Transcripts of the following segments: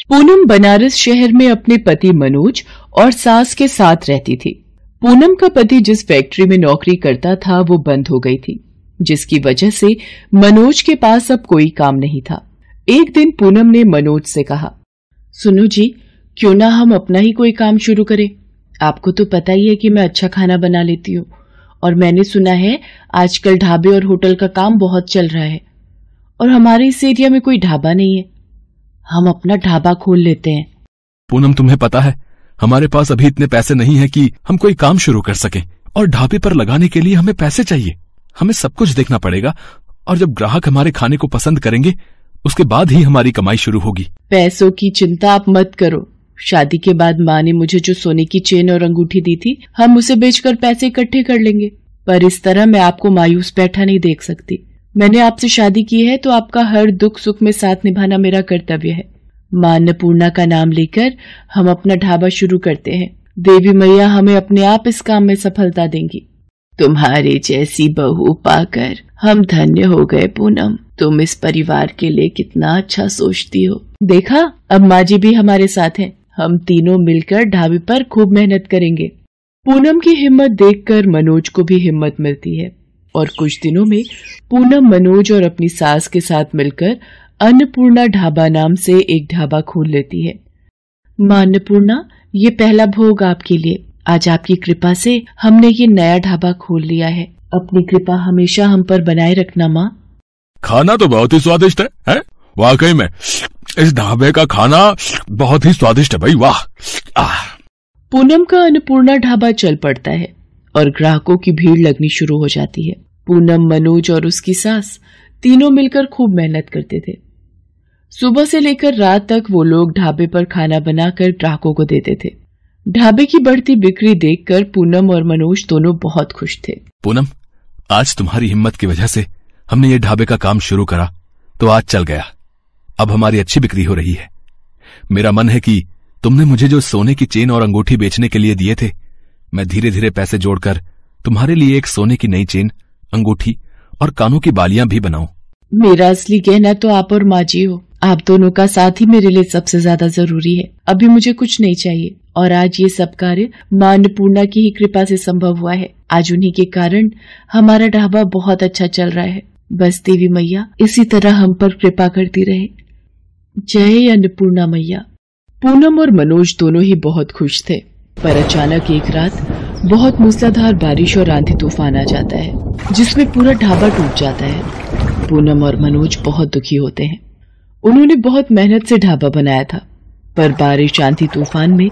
पूनम बनारस शहर में अपने पति मनोज और सास के साथ रहती थी। पूनम का पति जिस फैक्ट्री में नौकरी करता था वो बंद हो गई थी, जिसकी वजह से मनोज के पास अब कोई काम नहीं था। एक दिन पूनम ने मनोज से कहा, सुनो जी, क्यों ना हम अपना ही कोई काम शुरू करें। आपको तो पता ही है कि मैं अच्छा खाना बना लेती हूँ और मैंने सुना है आजकल ढाबे और होटल का काम बहुत चल रहा है और हमारे इस एरिया में कोई ढाबा नहीं है। हम अपना ढाबा खोल लेते हैं। पूनम, तुम्हें पता है हमारे पास अभी इतने पैसे नहीं है कि हम कोई काम शुरू कर सकें, और ढाबे पर लगाने के लिए हमें पैसे चाहिए। हमें सब कुछ देखना पड़ेगा और जब ग्राहक हमारे खाने को पसंद करेंगे उसके बाद ही हमारी कमाई शुरू होगी। पैसों की चिंता आप मत करो। शादी के बाद माँ ने मुझे जो सोने की चेन और अंगूठी दी थी, हम उसे बेचकर पैसे इकट्ठे कर लेंगे। पर इस तरह मैं आपको मायूस बैठा नहीं देख सकती। मैंने आपसे शादी की है तो आपका हर दुख सुख में साथ निभाना मेरा कर्तव्य है। माँ अन्नपूर्णा का नाम लेकर हम अपना ढाबा शुरू करते हैं। देवी मैया हमें अपने आप इस काम में सफलता देंगी। तुम्हारी जैसी बहू पाकर हम धन्य हो गए पूनम। तुम इस परिवार के लिए कितना अच्छा सोचती हो। देखा, अब माँ जी भी हमारे साथ हैं। हम तीनों मिलकर ढाबे पर खूब मेहनत करेंगे। पूनम की हिम्मत देखकर मनोज को भी हिम्मत मिलती है और कुछ दिनों में पूनम, मनोज और अपनी सास के साथ मिलकर अन्नपूर्णा ढाबा नाम से एक ढाबा खोल लेती है। माँ अन्नपूर्णा, ये पहला भोग आपके लिए। आज आपकी कृपा से हमने ये नया ढाबा खोल लिया है। अपनी कृपा हमेशा हम पर बनाए रखना माँ। खाना तो बहुत ही स्वादिष्ट है? वाकई में इस ढाबे का खाना बहुत ही स्वादिष्ट है भाई, वाह। पूनम का अन्नपूर्णा ढाबा चल पड़ता है और ग्राहकों की भीड़ लगनी शुरू हो जाती है। पूनम, मनोज और उसकी सास तीनों मिलकर खूब मेहनत करते थे। सुबह से लेकर रात तक वो लोग ढाबे पर खाना बनाकर ग्राहकों को देते थे। ढाबे की बढ़ती बिक्री देखकर पूनम और मनोज दोनों बहुत खुश थे। पूनम, आज तुम्हारी हिम्मत की वजह से हमने ये ढाबे का काम शुरू करा तो आज चल गया। अब हमारी अच्छी बिक्री हो रही है। मेरा मन है कि तुमने मुझे जो सोने की चेन और अंगूठी बेचने के लिए दिए थे, मैं धीरे धीरे पैसे जोड़कर तुम्हारे लिए एक सोने की नई चेन, अंगूठी और कानों की बालियां भी बनाऊं। मेरा असली गहना तो आप और माँ जी हो। आप दोनों का साथ ही मेरे लिए सबसे ज्यादा जरूरी है। अभी मुझे कुछ नहीं चाहिए और आज ये सब कार्य माँ अन्नपूर्णा की ही कृपा से संभव हुआ है। आज उन्हीं के कारण हमारा ढाबा बहुत अच्छा चल रहा है। बस देवी मैया इसी तरह हम पर कृपा करती रहे। जय अन्नपूर्णा मैया। पूनम और मनोज दोनों ही बहुत खुश थे, पर अचानक एक रात बहुत मूसलाधार बारिश और आंधी तूफान आ जाता है, जिसमें पूरा ढाबा टूट जाता है। पूनम और मनोज बहुत दुखी होते हैं। उन्होंने बहुत मेहनत से ढाबा बनाया था, पर बारिश, आंधी तूफान में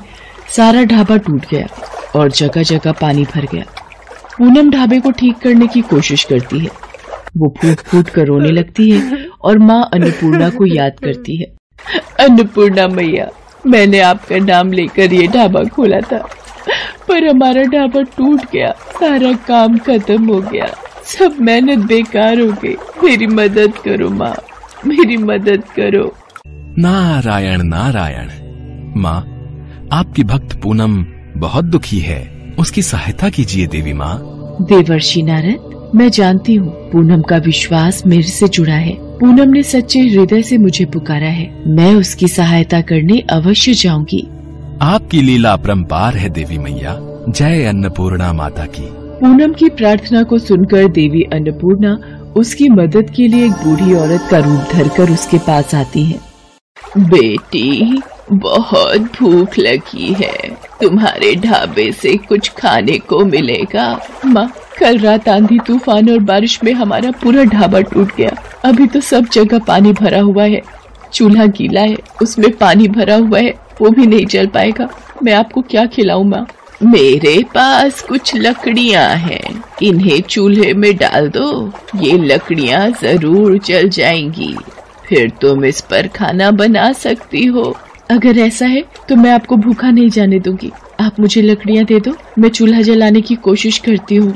सारा ढाबा टूट गया और जगह जगह पानी भर गया। पूनम ढाबे को ठीक करने की कोशिश करती है। वो फूट फूट कर रोने लगती है और माँ अन्नपूर्णा को याद करती है। अन्नपूर्णा मैया, मैंने आपका नाम लेकर ये ढाबा खोला था, पर हमारा ढाबा टूट गया। सारा काम खत्म हो गया। सब मेहनत बेकार हो गई। मेरी मदद करो माँ, मेरी मदद करो। नारायण नारायण। माँ, आपकी भक्त पूनम बहुत दुखी है, उसकी सहायता कीजिए देवी माँ। देवर्षि नारद, मैं जानती हूँ पूनम का विश्वास मेरे से जुड़ा है। पूनम ने सच्चे हृदय से मुझे पुकारा है। मैं उसकी सहायता करने अवश्य जाऊंगी। आपकी लीला अपरंपार है देवी मैया। जय अन्नपूर्णा माता की। पूनम की प्रार्थना को सुनकर देवी अन्नपूर्णा उसकी मदद के लिए एक बूढ़ी औरत का रूप धरकर उसके पास आती है। बेटी, बहुत भूख लगी है, तुम्हारे ढाबे से कुछ खाने को मिलेगा? माँ, कल रात आंधी तूफान और बारिश में हमारा पूरा ढाबा टूट गया। अभी तो सब जगह पानी भरा हुआ है। चूल्हा गीला है, उसमें पानी भरा हुआ है, वो भी नहीं जल पाएगा। मैं आपको क्या खिलाऊं माँ? मेरे पास कुछ लकड़ियाँ हैं, इन्हें चूल्हे में डाल दो। ये लकड़ियाँ जरूर जल जाएंगी, फिर तुम इस पर खाना बना सकती हो। अगर ऐसा है तो मैं आपको भूखा नहीं जाने दूंगी। आप मुझे लकड़ियाँ दे दो, मैं चूल्हा जलाने की कोशिश करती हूँ।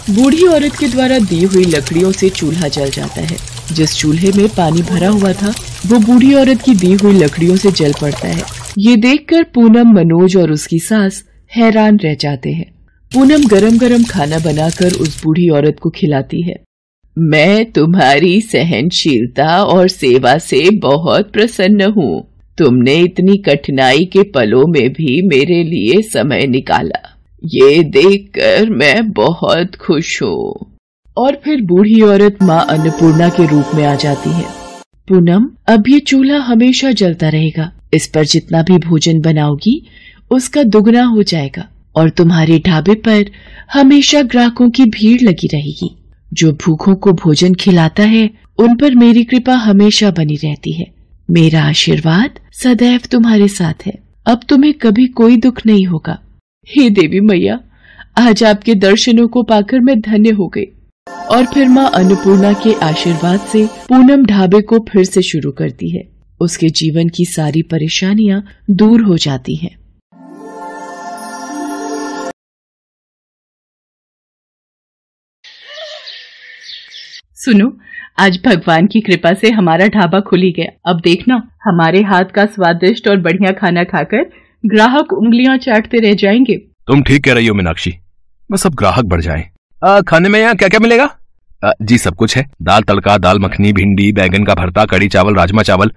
बूढ़ी औरत के द्वारा दी हुई लकड़ियों से चूल्हा जल जाता है। जिस चूल्हे में पानी भरा हुआ था वो बूढ़ी औरत की दी हुई लकड़ियों से जल पड़ता है। ये देखकर पूनम, मनोज और उसकी सास हैरान रह जाते हैं। पूनम गरम गरम खाना बनाकर उस बूढ़ी औरत को खिलाती है। मैं तुम्हारी सहनशीलता और सेवा से बहुत प्रसन्न हूँ। तुमने इतनी कठिनाई के पलों में भी मेरे लिए समय निकाला, ये देखकर मैं बहुत खुश हूँ। और फिर बूढ़ी औरत माँ अन्नपूर्णा के रूप में आ जाती है। पूनम, अब ये चूल्हा हमेशा जलता रहेगा। इस पर जितना भी भोजन बनाओगी उसका दुगना हो जाएगा और तुम्हारे ढाबे पर हमेशा ग्राहकों की भीड़ लगी रहेगी। जो भूखों को भोजन खिलाता है उन पर मेरी कृपा हमेशा बनी रहती है। मेरा आशीर्वाद सदैव तुम्हारे साथ है। अब तुम्हें कभी कोई दुख नहीं होगा। हे देवी मैया, आज आपके दर्शनों को पाकर मैं धन्य हो गई। और फिर माँ अन्नपूर्णा के आशीर्वाद से पूनम ढाबे को फिर से शुरू करती है। उसके जीवन की सारी परेशानियां दूर हो जाती हैं। सुनो, आज भगवान की कृपा से हमारा ढाबा खुल ही गया। अब देखना, हमारे हाथ का स्वादिष्ट और बढ़िया खाना खाकर ग्राहक उंगलियां चाटते रह जाएंगे। तुम ठीक कह रही हो मीनाक्षी, बस अब ग्राहक बढ़ जाएं। खाने में यहाँ क्या क्या मिलेगा? जी सब कुछ है। दाल तड़का, दाल मखनी, भिंडी, बैगन का भरता, कड़ी चावल, राजमा चावल,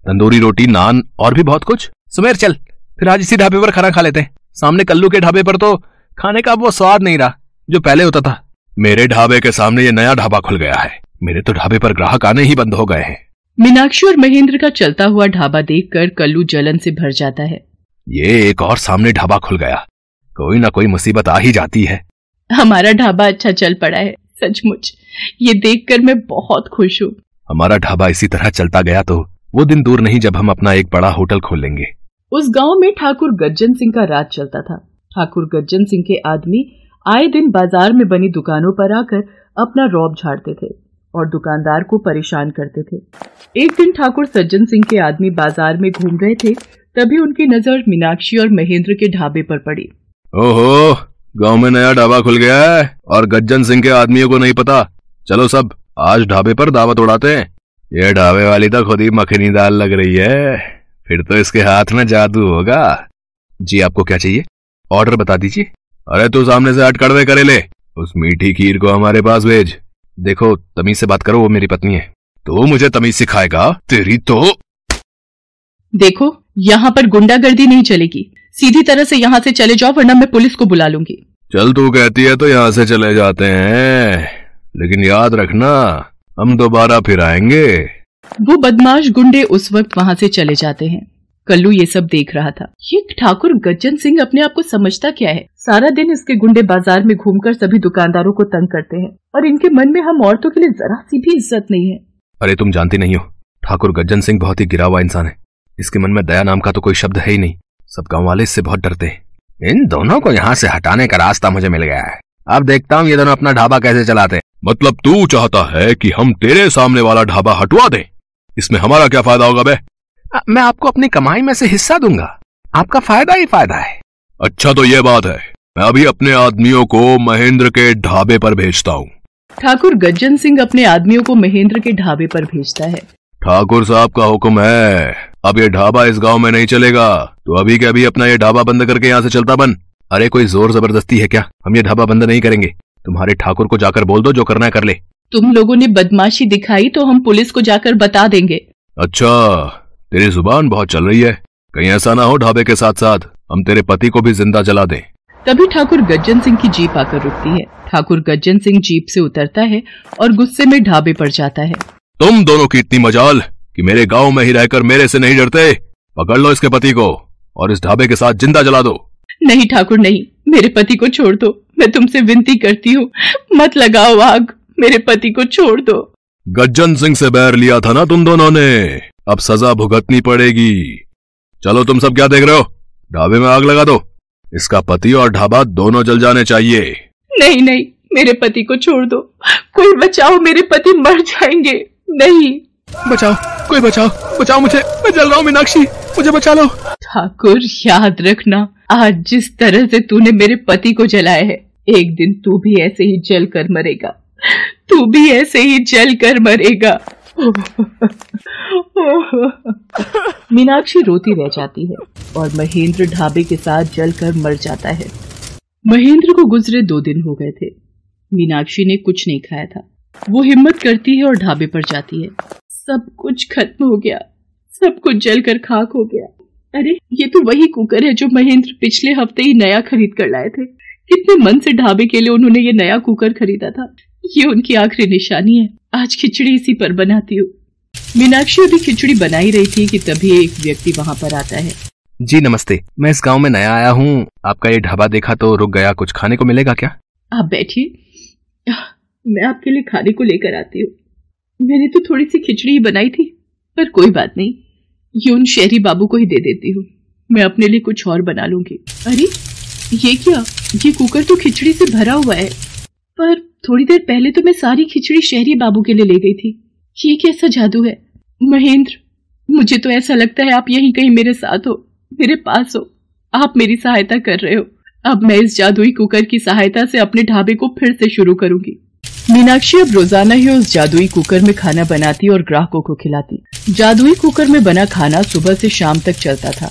तंदूरी रोटी, नान और भी बहुत कुछ। सुमेर, चल फिर आज इसी ढाबे पर खाना खा लेते हैं। सामने कल्लू के ढाबे पर तो खाने का वो स्वाद नहीं रहा जो पहले होता था। मेरे ढाबे के सामने ये नया ढाबा खुल गया है, मेरे तो ढाबे पर ग्राहक आने ही बंद हो गए हैं। मीनाक्षी और महेंद्र का चलता हुआ ढाबा देखकर कल्लू जलन से भर जाता है। ये एक और सामने ढाबा खुल गया, कोई ना कोई मुसीबत आ ही जाती है। हमारा ढाबा अच्छा चल पड़ा है, सचमुच ये देखकर मैं बहुत खुश हूँ। हमारा ढाबा इसी तरह चलता गया तो वो दिन दूर नहीं जब हम अपना एक बड़ा होटल खोल लेंगे। उस गांव में ठाकुर गज्जन सिंह का राज चलता था। ठाकुर गज्जन सिंह के आदमी आए दिन बाजार में बनी दुकानों पर आकर अपना रौब झाड़ते थे और दुकानदार को परेशान करते थे। एक दिन ठाकुर सज्जन सिंह के आदमी बाजार में घूम रहे थे, तभी उनकी नजर मीनाक्षी और महेंद्र के ढाबे पर पड़ी। ओहो, गांव में नया ढाबा खुल गया है और गज्जन सिंह के आदमियों को नहीं पता। चलो सब आज ढाबे पर दावत उड़ाते हैं। ये ढाबे वाली तो खुद ही मखनी दाल लग रही है, फिर तो इसके हाथ में जादू होगा। जी आपको क्या चाहिए? ऑर्डर बता दीजिए। अरे तू सामने से हट, कड़वे करेले, उस मीठी खीर को हमारे पास भेज। देखो तमीज से बात करो, वो मेरी पत्नी है। तो मुझे तमीज सिखाएगा? तेरी तो देखो, यहाँ पर गुंडागर्दी नहीं चलेगी। सीधी तरह से यहाँ से चले जाओ वरना मैं पुलिस को बुला लूंगी। चल तू कहती है तो यहाँ से चले जाते हैं, लेकिन याद रखना हम दोबारा फिर आएंगे। वो बदमाश गुंडे उस वक्त वहाँ से चले जाते हैं। कल्लू ये सब देख रहा था। ये ठाकुर गज्जन सिंह अपने आप को समझता क्या है? सारा दिन इसके गुंडे बाजार में घूमकर सभी दुकानदारों को तंग करते हैं और इनके मन में हम औरतों के लिए जरा सी भी इज्जत नहीं है। अरे तुम जानती नहीं हो, ठाकुर गज्जन सिंह बहुत ही गिरा हुआ इंसान है। इसके मन में दया नाम का तो कोई शब्द है ही नहीं। सब गांव वाले इससे बहुत डरते हैं। इन दोनों को यहाँ से हटाने का रास्ता मुझे मिल गया है। अब देखता हूँ ये दोनों अपना ढाबा कैसे चलाते हैं। मतलब तू चाहता है कि हम तेरे सामने वाला ढाबा हटवा दें? इसमें हमारा क्या फायदा होगा बे? मैं आपको अपनी कमाई में से हिस्सा दूंगा, आपका फायदा ही फायदा है। अच्छा तो ये बात है, मैं अभी अपने आदमियों को महेंद्र के ढाबे पर भेजता हूँ। ठाकुर गज्जन सिंह अपने आदमियों को महेंद्र के ढाबे पर भेजता है। ठाकुर साहब का हुक्म है, अब ये ढाबा इस गांव में नहीं चलेगा, तो अभी के अभी अपना ये ढाबा बंद करके यहाँ से चलता बन। अरे कोई जोर जबरदस्ती है क्या? हम ये ढाबा बंद नहीं करेंगे। तुम्हारे ठाकुर को जाकर बोल दो, जो करना है कर ले। तुम लोगों ने बदमाशी दिखाई तो हम पुलिस को जाकर बता देंगे। अच्छा, तेरी जुबान बहुत चल रही है। कहीं ऐसा ना हो ढाबे के साथ साथ हम तेरे पति को भी जिंदा जला दें। तभी ठाकुर गज्जन सिंह की जीप आकर रुकती है। ठाकुर गज्जन सिंह जीप से उतरता है और गुस्से में ढाबे पर जाता है। तुम दोनों की इतनी मजाल कि मेरे गांव में ही रहकर मेरे से नहीं डरते। पकड़ लो इसके पति को और इस ढाबे के साथ जिंदा जला दो। नहीं ठाकुर नहीं, मेरे पति को छोड़ दो। मैं तुमसे विनती करती हूँ, मत लगाओ आग, मेरे पति को छोड़ दो। गज्जन सिंह से बैर लिया था ना तुम दोनों ने, अब सजा भुगतनी पड़ेगी। चलो तुम सब क्या देख रहे हो? ढाबे में आग लगा दो। इसका पति और ढाबा दोनों जल जाने चाहिए। नहीं नहीं, मेरे पति को छोड़ दो। कोई बचाओ, मेरे पति मर जाएंगे। नहीं, बचाओ, कोई बचाओ, बचाओ मुझे, मैं जल रहा हूँ। मीनाक्षी मुझे बचा लो। ठाकुर याद रखना, आज जिस तरह से तूने मेरे पति को जलाया है, एक दिन तू भी ऐसे ही जल कर मरेगा। तू भी ऐसे ही जल कर मरेगा। मीनाक्षी रोती रह जाती है और महेंद्र ढाबे के साथ जलकर मर जाता है। महेंद्र को गुजरे 2 दिन हो गए थे। मीनाक्षी ने कुछ नहीं खाया था। वो हिम्मत करती है और ढाबे पर जाती है। सब कुछ खत्म हो गया, सब कुछ जलकर खाक हो गया। अरे ये तो वही कुकर है जो महेंद्र पिछले हफ्ते ही नया खरीद कर लाए थे। कितने मन से ढाबे के लिए उन्होंने ये नया कुकर खरीदा था। ये उनकी आखिरी निशानी है। आज खिचड़ी इसी पर बनाती हूँ। मीनाक्षी अभी खिचड़ी बना ही रही थी कि तभी एक व्यक्ति वहाँ पर आता है। जी नमस्ते, मैं इस गांव में नया आया हूँ। आपका ये ढाबा देखा तो रुक गया। कुछ खाने को मिलेगा क्या? आप बैठिए, मैं आपके लिए खाने को लेकर आती हूँ। मैंने तो थोड़ी सी खिचड़ी ही बनाई थी, पर कोई बात नहीं, ये उन शहरी बाबू को ही दे देती हूँ। मैं अपने लिए कुछ और बना लूंगी। अरे ये क्या, ये कुकर तो खिचड़ी से भरा हुआ है, पर थोड़ी देर पहले तो मैं सारी खिचड़ी शहरी बाबू के लिए ले गई थी। ये कैसा जादू है? महेंद्र, मुझे तो ऐसा लगता है आप यहीं कहीं मेरे साथ हो, मेरे पास हो। आप मेरी सहायता कर रहे हो। अब मैं इस जादुई कुकर की सहायता से अपने ढाबे को फिर से शुरू करूंगी। मीनाक्षी अब रोजाना ही उस जादुई कुकर में खाना बनाती और ग्राहकों को खिलाती। जादुई कुकर में बना खाना सुबह से शाम तक चलता था।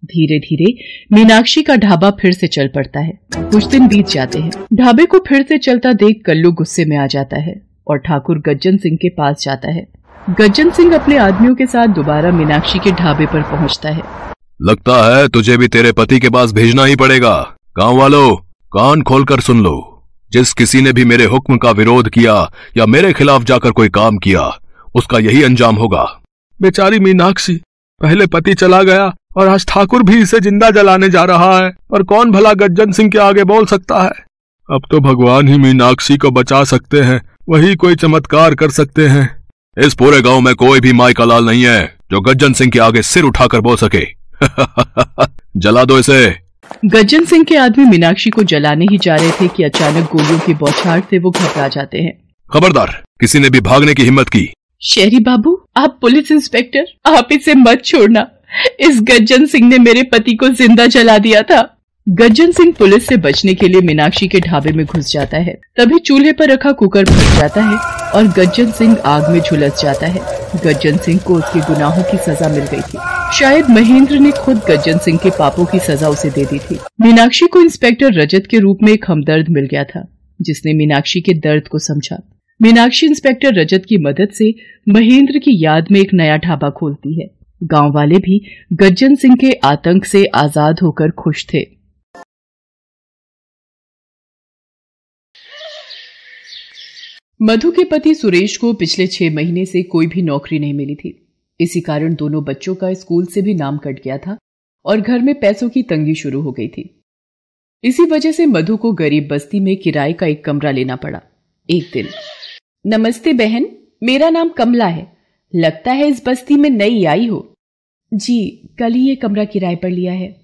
धीरे धीरे मीनाक्षी का ढाबा फिर से चल पड़ता है। कुछ दिन बीत जाते हैं। ढाबे को फिर से चलता देख कल्लू गुस्से में आ जाता है और ठाकुर गज्जन सिंह के पास जाता है। गज्जन सिंह अपने आदमियों के साथ दोबारा मीनाक्षी के ढाबे पर पहुंचता है। लगता है तुझे भी तेरे पति के पास भेजना ही पड़ेगा। गांव वालों, कान खोलकर सुन लो। जिस किसी ने भी मेरे हुक्म का विरोध किया या मेरे खिलाफ जाकर कोई काम किया, उसका यही अंजाम होगा। बेचारी मीनाक्षी, पहले पति चला गया और आज ठाकुर भी इसे जिंदा जलाने जा रहा है, और कौन भला गज्जन सिंह के आगे बोल सकता है। अब तो भगवान ही मीनाक्षी को बचा सकते हैं, वही कोई चमत्कार कर सकते हैं। इस पूरे गांव में कोई भी माई का लाल नहीं है जो गज्जन सिंह के आगे सिर उठाकर बोल सके। जला दो इसे। गज्जन सिंह के आदमी मीनाक्षी को जलाने ही जा रहे थे कि अचानक गोलियों की बौछार से वो घबरा जाते हैं। खबरदार, किसी ने भी भागने की हिम्मत की। शहरी बाबू, आप पुलिस इंस्पेक्टर, आप इसे मत छोड़ना। इस गज्जन सिंह ने मेरे पति को जिंदा जला दिया था। गज्जन सिंह पुलिस से बचने के लिए मीनाक्षी के ढाबे में घुस जाता है। तभी चूल्हे पर रखा कुकर फट जाता है और गज्जन सिंह आग में झुलस जाता है। गज्जन सिंह को उसके गुनाहों की सजा मिल गई थी। शायद महेंद्र ने खुद गज्जन सिंह के पापों की सजा उसे दे दी थी। मीनाक्षी को इंस्पेक्टर रजत के रूप में एक हमदर्द मिल गया था, जिसने मीनाक्षी के दर्द को समझा। मीनाक्षी इंस्पेक्टर रजत की मदद से महेंद्र की याद में एक नया ढाबा खोलती है। गांव वाले भी गज्जन सिंह के आतंक से आजाद होकर खुश थे। मधु के पति सुरेश को पिछले 6 महीने से कोई भी नौकरी नहीं मिली थी। इसी कारण दोनों बच्चों का स्कूल से भी नाम कट गया था और घर में पैसों की तंगी शुरू हो गई थी। इसी वजह से मधु को गरीब बस्ती में किराए का एक कमरा लेना पड़ा। एक दिन, नमस्ते बहन, मेरा नाम कमला है। लगता है इस बस्ती में नई आई हो। जी, कल ही ये कमरा किराए पर लिया है।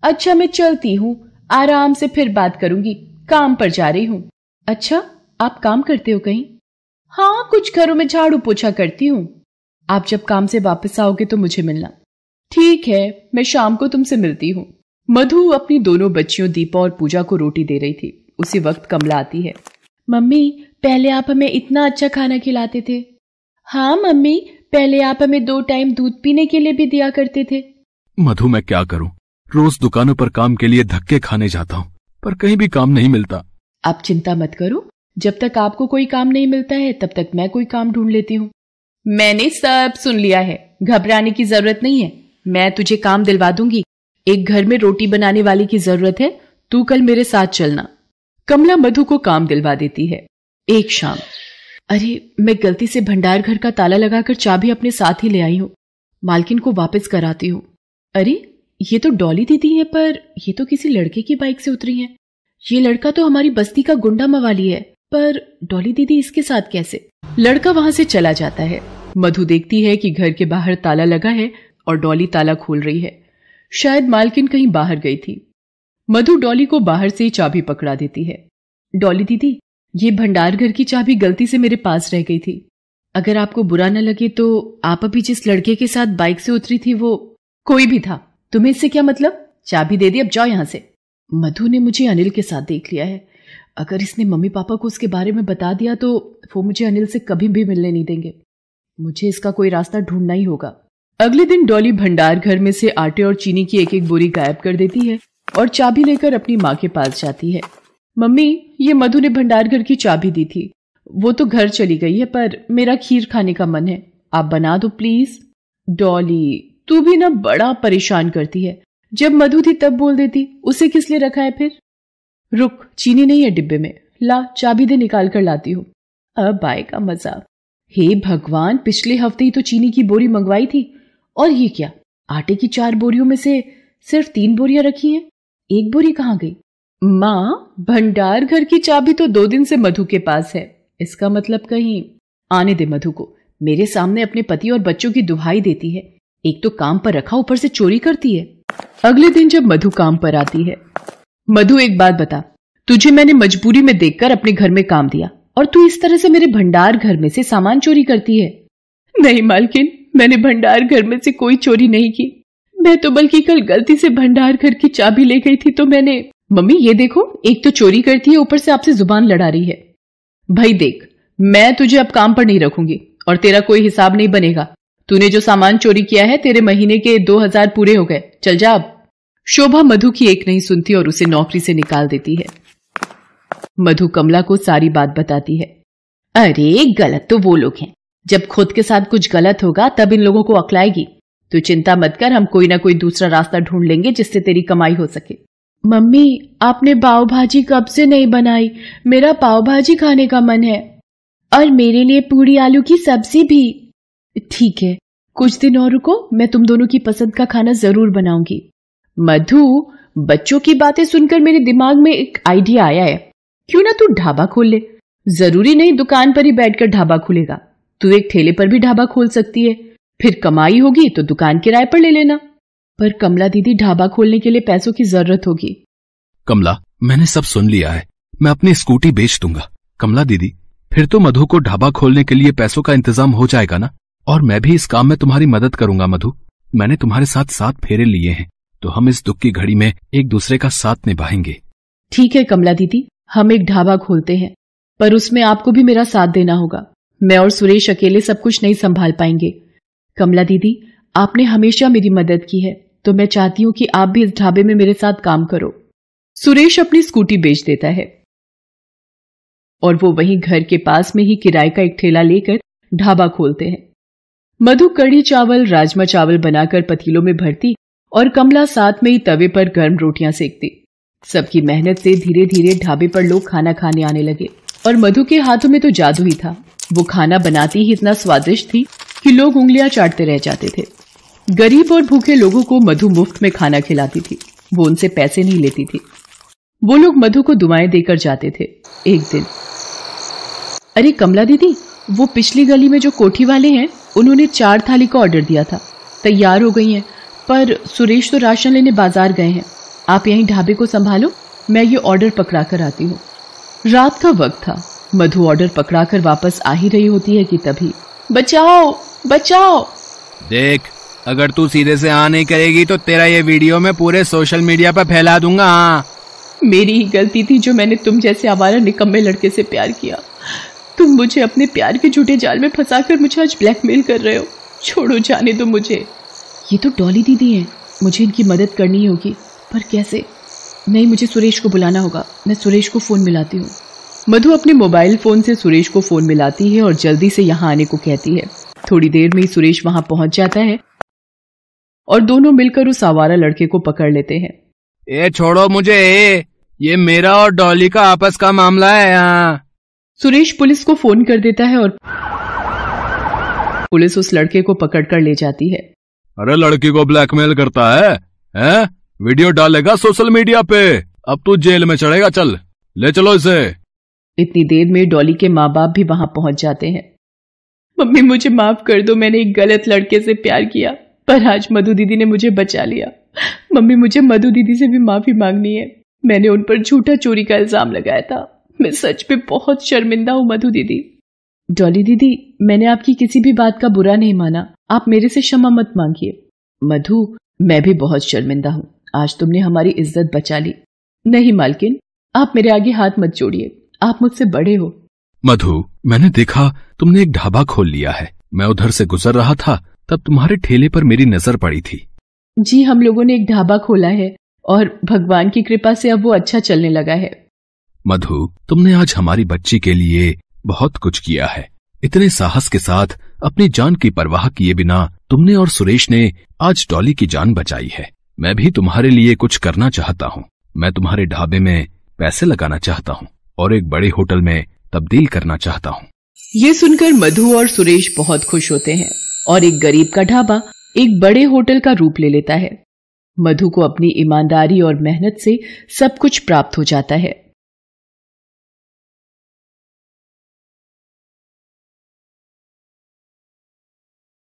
अच्छा, मैं चलती हूँ, आराम से फिर बात करूंगी, काम पर जा रही हूँ। अच्छा, आप काम करते हो कहीं? हाँ, कुछ घरों में झाड़ू पोछा करती हूँ। आप जब काम से वापस आओगे तो मुझे मिलना। ठीक है, मैं शाम को तुमसे मिलती हूँ। मधु अपनी दोनों बच्चियों दीपा और पूजा को रोटी दे रही थी। उसी वक्त कमला आती है। मम्मी, पहले आप हमें इतना अच्छा खाना खिलाते थे। हाँ मम्मी, पहले आप हमें 2 टाइम दूध पीने के लिए भी दिया करते थे। मधु, मैं क्या करूं? रोज दुकानों पर काम के लिए धक्के खाने जाता हूं, पर कहीं भी काम नहीं मिलता। आप चिंता मत करो, जब तक आपको कोई काम नहीं मिलता है तब तक मैं कोई काम ढूंढ लेती हूँ। मैंने सब सुन लिया है, घबराने की जरूरत नहीं है। मैं तुझे काम दिलवा दूंगी। एक घर में रोटी बनाने वाली की जरूरत है, तू कल मेरे साथ चलना। कमला मधु को काम दिलवा देती है। एक शाम, अरे मैं गलती से भंडार घर का ताला लगाकर चाबी अपने साथ ही ले आई हूँ। मालकिन को वापस कराती हूँ। अरे ये तो डॉली दीदी है, पर ये तो किसी लड़के की बाइक से उतरी है। ये लड़का तो हमारी बस्ती का गुंडा मवाली है, पर डॉली दीदी इसके साथ कैसे? लड़का वहां से चला जाता है। मधु देखती है कि घर के बाहर ताला लगा है और डॉली ताला खोल रही है। शायद मालकिन कहीं बाहर गई थी। मधु डॉली को बाहर से चाबी पकड़ा देती है। डॉली दीदी, ये भंडार घर की चाबी गलती से मेरे पास रह गई थी। अगर आपको बुरा न लगे तो आप अभी जिस लड़के के साथ बाइक से उतरी थी वो कोई भी था। तुम्हें इससे क्या मतलब? चाबी दे दी, अब जाओ यहां से। मधु ने मुझे अनिल के साथ देख लिया है। अगर इसने मम्मी पापा को उसके बारे में बता दिया तो वो मुझे अनिल से कभी भी मिलने नहीं देंगे। मुझे इसका कोई रास्ता ढूंढना ही होगा। अगले दिन डॉली भंडार घर में से आटे और चीनी की एक एक बोरी गायब कर देती है और चाबी लेकर अपनी माँ के पास जाती है। मम्मी, ये मधु ने भंडार घर की चाबी दी थी। वो तो घर चली गई है, पर मेरा खीर खाने का मन है, आप बना दो प्लीज। डॉली, तू भी ना बड़ा परेशान करती है। जब मधु थी तब बोल देती, उसे किस लिए रखा है फिर? रुक, चीनी नहीं है डिब्बे में, ला चाबी दे, निकाल कर लाती हूँ। अब आएगा मजा। हे भगवान, पिछले हफ्ते ही तो चीनी की बोरी मंगवाई थी, और ये क्या, आटे की 4 बोरियों में से सिर्फ 3 बोरियां रखी हैं। एक बोरी कहाँ गई? माँ, भंडार घर की चाबी तो 2 दिन से मधु के पास है। इसका मतलब कहीं आने दे मधु को। मेरे सामने अपने पति और बच्चों की दुहाई देती है। एक तो काम पर रखा, ऊपर से चोरी करती है। अगले दिन जब मधु काम पर आती है, मधु एक बात बता, तुझे मैंने मजबूरी में देखकर अपने घर में काम दिया, और तू इस तरह से मेरे भंडार घर में से सामान चोरी करती है। नहीं मालकिन, मैंने भंडार घर में से कोई चोरी नहीं की। मैं तो बल्कि कल गलती से भंडार घर की चाबी ले गई थी, तो मैंने। मम्मी ये देखो, एक तो चोरी करती है, ऊपर से आपसे जुबान लड़ा रही है। भाई देख, मैं तुझे अब काम पर नहीं रखूंगी, और तेरा कोई हिसाब नहीं बनेगा। तूने जो सामान चोरी किया है, तेरे महीने के 2000 पूरे हो गए, चल जा अब। शोभा मधु की एक नहीं सुनती और उसे नौकरी से निकाल देती है। मधु कमला को सारी बात बताती है। अरे गलत तो वो लोग हैं, जब खुद के साथ कुछ गलत होगा तब इन लोगों को अक्ल आएगी। तू चिंता मत कर, हम कोई ना कोई दूसरा रास्ता ढूंढ लेंगे जिससे तेरी कमाई हो सके। मम्मी, आपने पाव भाजी कब से नहीं बनाई? मेरा पाव भाजी खाने का मन है, और मेरे लिए पूरी आलू की सब्जी भी। ठीक है, कुछ दिन और रुको, मैं तुम दोनों की पसंद का खाना जरूर बनाऊंगी। मधु, बच्चों की बातें सुनकर मेरे दिमाग में एक आइडिया आया है। क्यों ना तू ढाबा खोल ले? जरूरी नहीं दुकान पर ही बैठकर ढाबा खुलेगा, तू एक ठेले पर भी ढाबा खोल सकती है। फिर कमाई होगी तो दुकान किराए पर ले लेना। पर कमला दीदी, ढाबा खोलने के लिए पैसों की जरूरत होगी। कमला, मैंने सब सुन लिया है, मैं अपनी स्कूटी बेच दूंगा। कमला दीदी, फिर तो मधु को ढाबा खोलने के लिए पैसों का इंतजाम हो जाएगा ना, और मैं भी इस काम में तुम्हारी मदद करूंगा। मधु, मैंने तुम्हारे साथ 7 फेरे लिए हैं, तो हम इस दुख की घड़ी में एक दूसरे का साथ निभाएंगे। ठीक है कमला दीदी, हम एक ढाबा खोलते हैं, पर उसमें आपको भी मेरा साथ देना होगा। मैं और सुरेश अकेले सब कुछ नहीं संभाल पाएंगे। कमला दीदी, आपने हमेशा मेरी मदद की है, तो मैं चाहती हूं कि आप भी इस ढाबे में मेरे साथ काम करो। सुरेश अपनी स्कूटी बेच देता है, और वो वहीं घर के पास में ही किराए का एक ठेला लेकर ढाबा खोलते हैं। मधु कढ़ी चावल, राजमा चावल बनाकर पतीलों में भरती, और कमला साथ में ही तवे पर गर्म रोटियां सेकती। सबकी मेहनत से धीरे धीरे ढाबे पर लोग खाना खाने आने लगे, और मधु के हाथों में तो जादू ही था। वो खाना बनाती ही इतना स्वादिष्ट थी कि लोग उंगलियां चाटते रह जाते थे। गरीब और भूखे लोगों को मधु मुफ्त में खाना खिलाती थी, वो उनसे पैसे नहीं लेती थी। वो लोग मधु को दुआएं देकर जाते थे। एक दिन, अरे कमला दीदी, वो पिछली गली में जो कोठी वाले हैं, उन्होंने 4 थाली का ऑर्डर दिया था, तैयार हो गई हैं, पर सुरेश तो राशन लेने बाजार गए हैं। आप यहीं ढाबे को संभालो, मैं ये ऑर्डर पकड़ा कर आती हूँ। रात का वक्त था, मधु ऑर्डर पकड़ा कर वापस आ ही रही होती है कि तभी, बचाओ बचाओ। देख, अगर तू सीधे से हाँ नहीं करेगी तो तेरा ये वीडियो मैं पूरे सोशल मीडिया पर फैला दूंगा। मेरी ही गलती थी जो मैंने तुम जैसे आवारा निकम्मे लड़के से प्यार किया। तुम मुझे अपने प्यार के झूठे जाल में फंसाकर मुझे आज ब्लैकमेल कर रहे हो। छोड़ो, जाने दो मुझे। ये तो डॉली दीदी हैं, मुझे इनकी मदद करनी होगी, पर कैसे? नहीं, मुझे सुरेश को बुलाना होगा। मैं सुरेश को फोन मिलाती हूँ। मधु अपने मोबाइल फोन से सुरेश को फोन मिलाती है और जल्दी से यहाँ आने को कहती है। थोड़ी देर में ही सुरेश वहां पहुंच जाता है और दोनों मिलकर उस आवारा लड़के को पकड़ लेते हैं। ए छोड़ो मुझे, ये मेरा और डॉली का आपस का मामला है यहाँ। सुरेश पुलिस को फोन कर देता है और पुलिस उस लड़के को पकड़कर ले जाती है। अरे लड़की को ब्लैकमेल करता है? वीडियो डालेगा सोशल मीडिया पे, अब तू जेल में चढ़ेगा। चल ले चलो इसे। इतनी देर में डॉली के माँ बाप भी वहां पहुंच जाते हैं। मम्मी मुझे माफ कर दो, मैंने एक गलत लड़के से प्यार किया, पर आज मधु दीदी ने मुझे बचा लिया। मम्मी मुझे मधु दीदी से भी माफी मांगनी है, मैंने उन पर झूठा चोरी का इल्जाम लगाया था। मैं सच में बहुत शर्मिंदा हूँ मधु दीदी। डॉली दीदी, मैंने आपकी किसी भी बात का बुरा नहीं माना, आप मेरे से क्षमा मत मांगिए। मधु, मैं भी बहुत शर्मिंदा हूँ, आज तुमने हमारी इज्जत बचा ली। नहीं मालकिन, आप मेरे आगे हाथ मत जोड़िए, आप मुझसे बड़े हो। मधु, मैंने देखा तुमने एक ढाबा खोल लिया है। मैं उधर से गुजर रहा था, तब तुम्हारे ठेले पर मेरी नजर पड़ी थी। जी, हम लोगों ने एक ढाबा खोला है और भगवान की कृपा से अब वो अच्छा चलने लगा है। मधु, तुमने आज हमारी बच्ची के लिए बहुत कुछ किया है। इतने साहस के साथ अपनी जान की परवाह किए बिना तुमने और सुरेश ने आज डॉली की जान बचाई है। मैं भी तुम्हारे लिए कुछ करना चाहता हूँ। मैं तुम्हारे ढाबे में पैसे लगाना चाहता हूँ और एक बड़े होटल में तब्दील करना चाहता हूँ। ये सुनकर मधु और सुरेश बहुत खुश होते हैं और एक गरीब का ढाबा एक बड़े होटल का रूप ले लेता है। मधु को अपनी ईमानदारी और मेहनत से सब कुछ प्राप्त हो जाता है।